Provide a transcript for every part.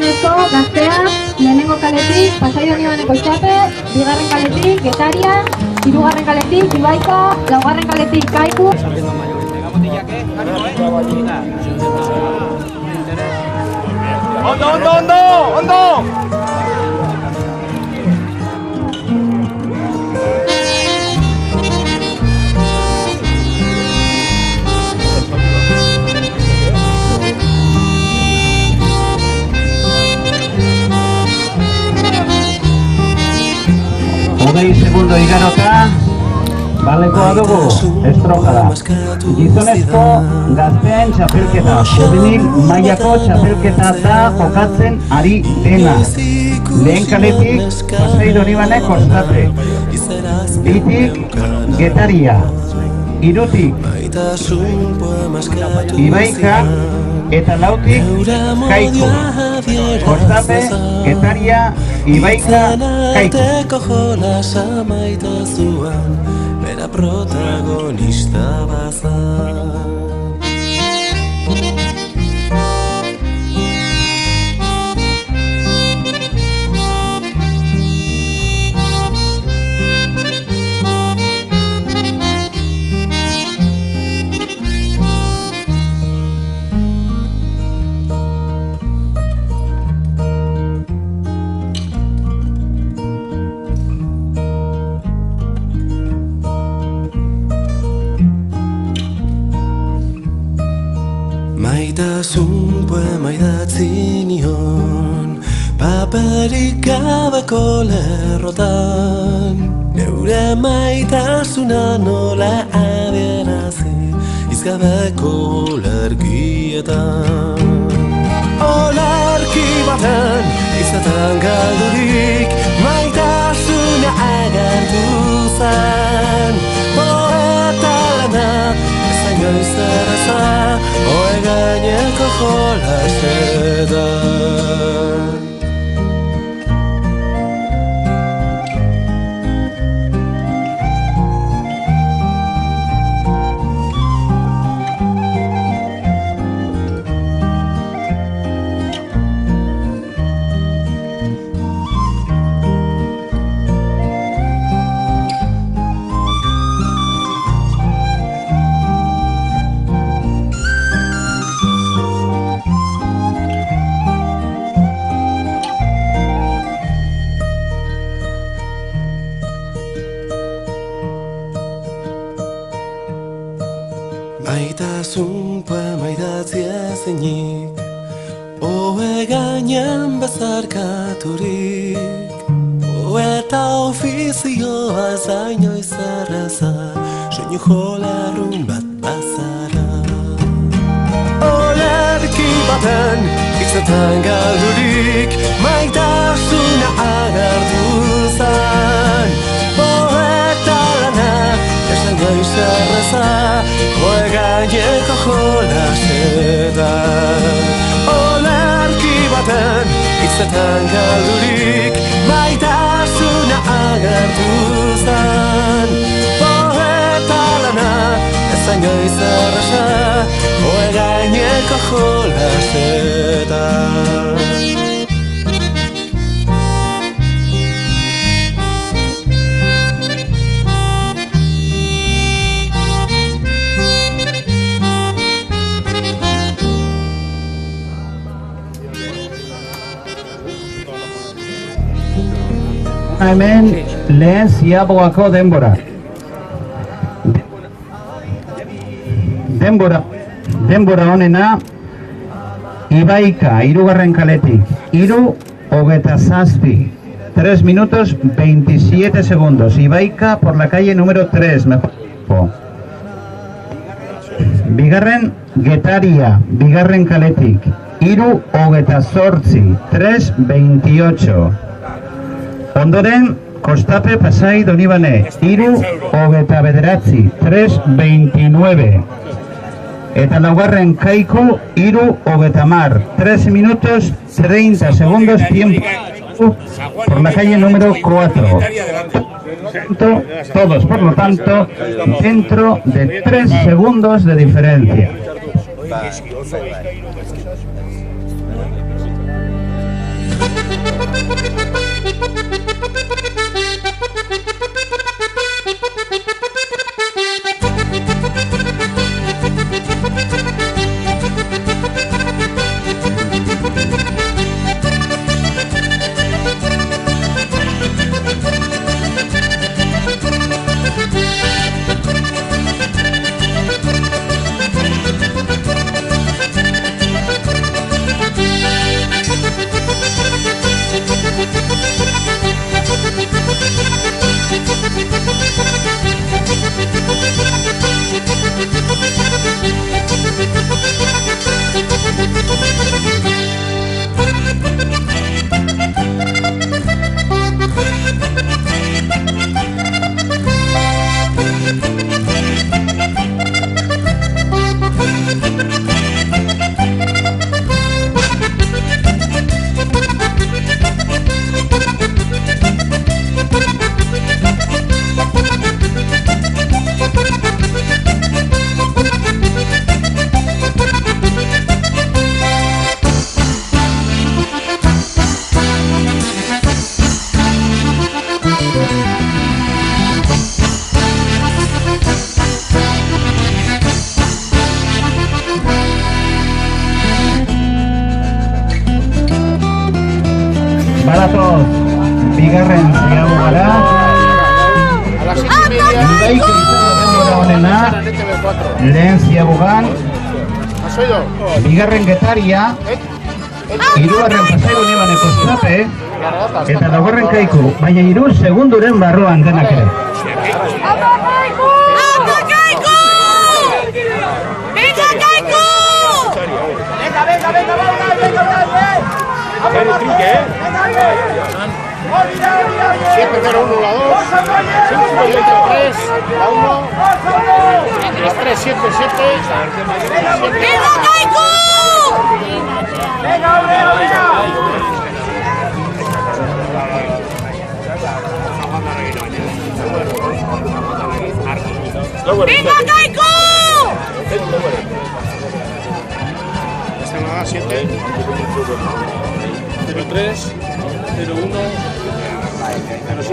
gizonezko gazteak, lehenengo kaletik, Pasai Donibaneko Kostape, bigarren kaletik, Getaria, hirugarren kaletik, Ibaika, laugarren kaletik, Kaiku. Ondo! Hogei segundo igarota, balekoa dugu, estrofada. Gizonezko gazteen txapelketa, juvenil mailako txapelketa da jokatzen ari dena. Lehen kaletik, Pasai Donibanek Kostape. Bitik, Getaria. Hirutik, Ibaika, eta lautik, Kaiku. Kostape, Getaria, Ibaika, Kaiku. Bera protagonista bazan. Maitasun poema idatzi nion, paperik gabeko lerrotan. Neure maitasuna nola adierazi, izgabeko olarkietan. Olarki baten izaten galdurik, maitasuna agertu zen. Poeta lana, ezain goiz erraza, oe gaineko jolasetan. Maitasun poema idatzi ezinik, oe gainean bezarkaturik. Poeta ofizioa zainoiz erraza, soinu jolarrun bat bazara. Olarki baten hitzetan galdurik, maitasuna agertu zen. Poeta lana, esan goiz erraza, oe gaineko jolasetan. Olarki baten hitzetan galdurik, maitasuna agertu zen. Poeta lana, esan goiz erraza, oe gaineko jolasetan. Hemen lehen ziaboako denbora. Denbora honena, Ibaika, hirugarren kaletik, 3:27, 3 minutos 27 segundos. Ibaika por la calle número 3, mejor. Bigarren Getaria, bigarren kaletik, 3:28, 3:28. Ondoren, Kostape Pasai Donibane, 3:29, 3:29. Eta laugarren Kaiku, 3:30, 3 minutos 30 segundos, tiempo por la calle número 4. Todos, por lo tanto, dentro de 3 segundos de diferencia. Baratoz, bigarren ziago gara. Ibaika izan denbora honena, lehen ziagogan. Bigarren Getaria, hirugarren Pasai Unibaneko Esnape, eta laugarren Kaiku, baina 3 segunduren barruan denak ere. Siempre 0-1 la 2, 5-3, la 1, la 3, 7, 7. ¡Venga, Kaiku! ¡Venga, ¡venga, Kaiku! Esta no da 7. 0-3, 0-1, 0-7,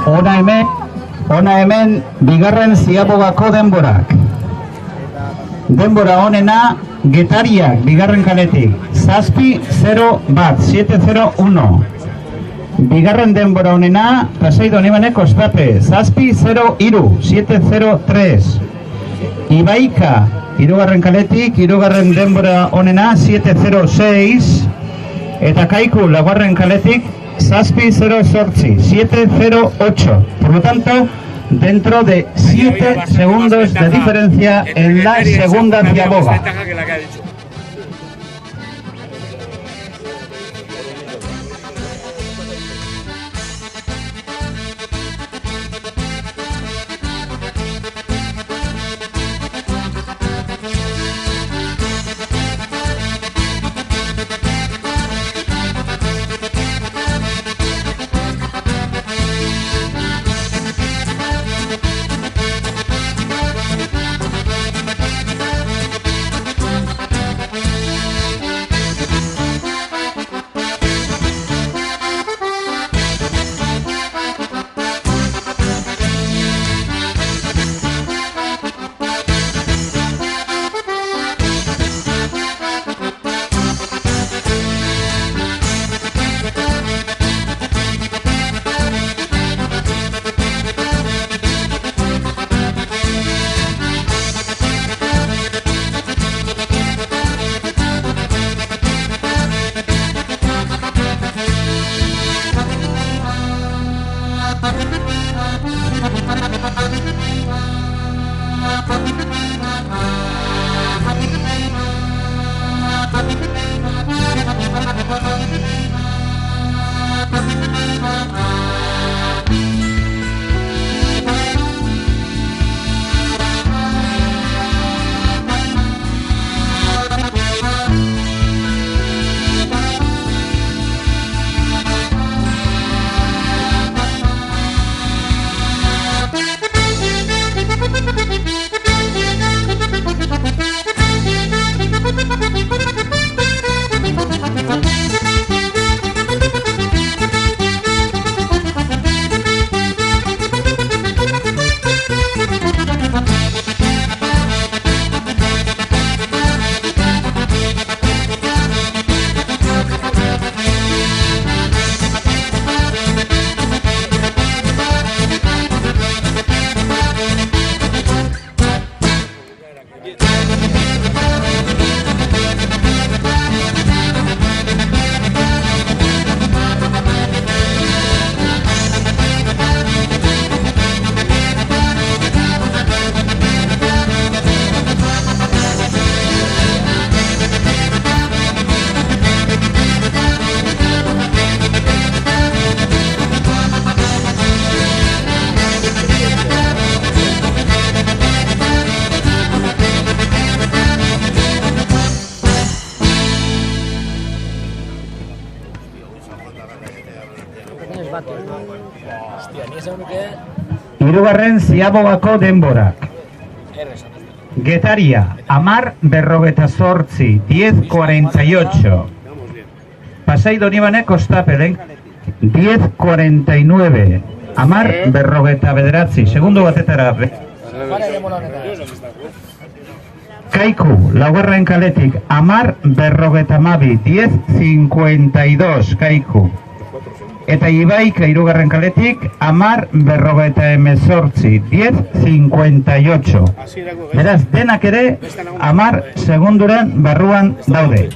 0-8. Ona hemen bigarren ziabogako denborak. Denbora honena Getariak bigarren kaletik 7-0-1. Bigarren denbora honena Pasai Donibaneko Esnape 7-0-3. 7-0-3. Ibaika hirugarren kaletik hirugarren denbora honena 7-0-6. Eta Kaiku laugarren kaletik 7-0-8. 7-0-8. Por lo tanto, dentro de 7 segundos de diferencia en la segunda ciaboga. Hirugarren ziabogako denborak. Getaria, 10:48, 10:48. Pasai Donibane Kostapelen, 10:49, 10:49. Segundo batetara. Kaiku, laugarren kaletik, 10:52, 10:52, Kaiku. Eta Ibaika, hirugarren kaletik, 10:48, 10:58. Beraz, denak ere, 10 segunduren barruan daude.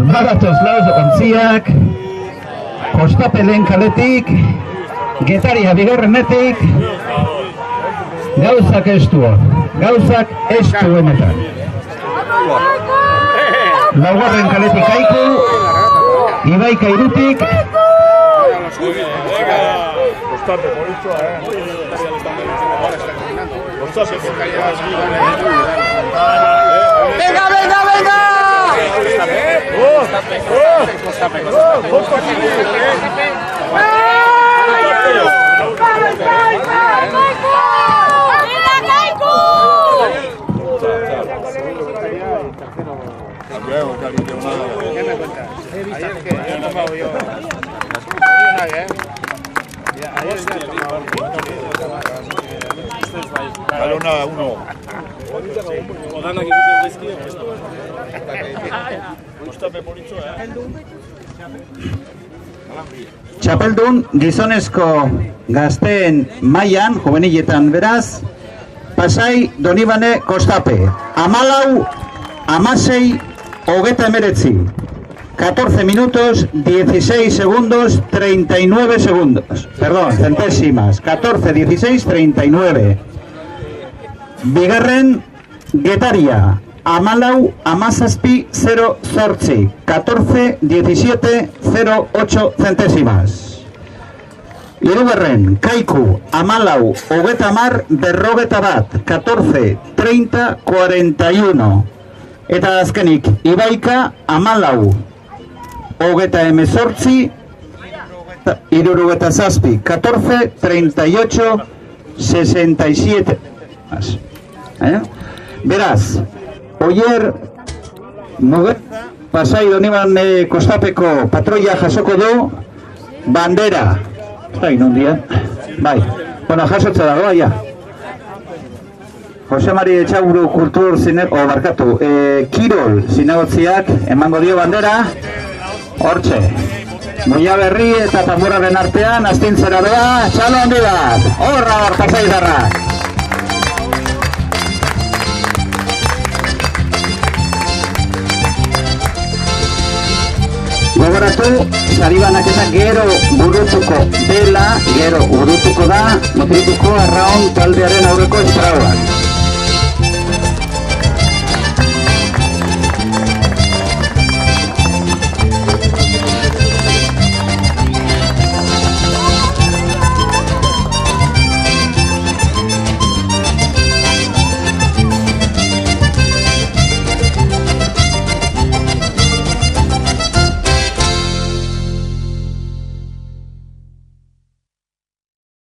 Bagatoz lauz ontziak, Kostapelen kaletik, Getaria bigarrenetik, gauzak estu benetan. Laugarren kaletik Kaiku, Ibaika irutik, Txapeldun gizonezko gazteen mailan, juveniletan beraz, Pasai Donibane Kostape, 14:16, 14 minutos, 16 segundos, 39 segundos. Perdón, centésimas. 14, 16, 39. Bigarren, Getaria, 14:17, 14, 17, 08 centésimas. Hirugarren, Kaiku, 14:51, 14, 30, 41. Eta azkenik, Ibaika, 14:18, 14, 38, 67. Beraz, Oier Muget Pasai Donibane Kostapeko patroia jasoko du bandera. Nondian? Bai, bueno, jasotza dagoa, ja. Jose Mari Etxaburu Kultur Kirol zinegotziak emango dio bandera. Hortxe, Muia Berri eta Tamboraren artean astintzera doa, txalo handi bat. Horra hor, Pasaizarra. Gogoratu, sari banaketa gero burutuko dela, gero burutuko da, motrituko arraun taldearen aurreko estrauan.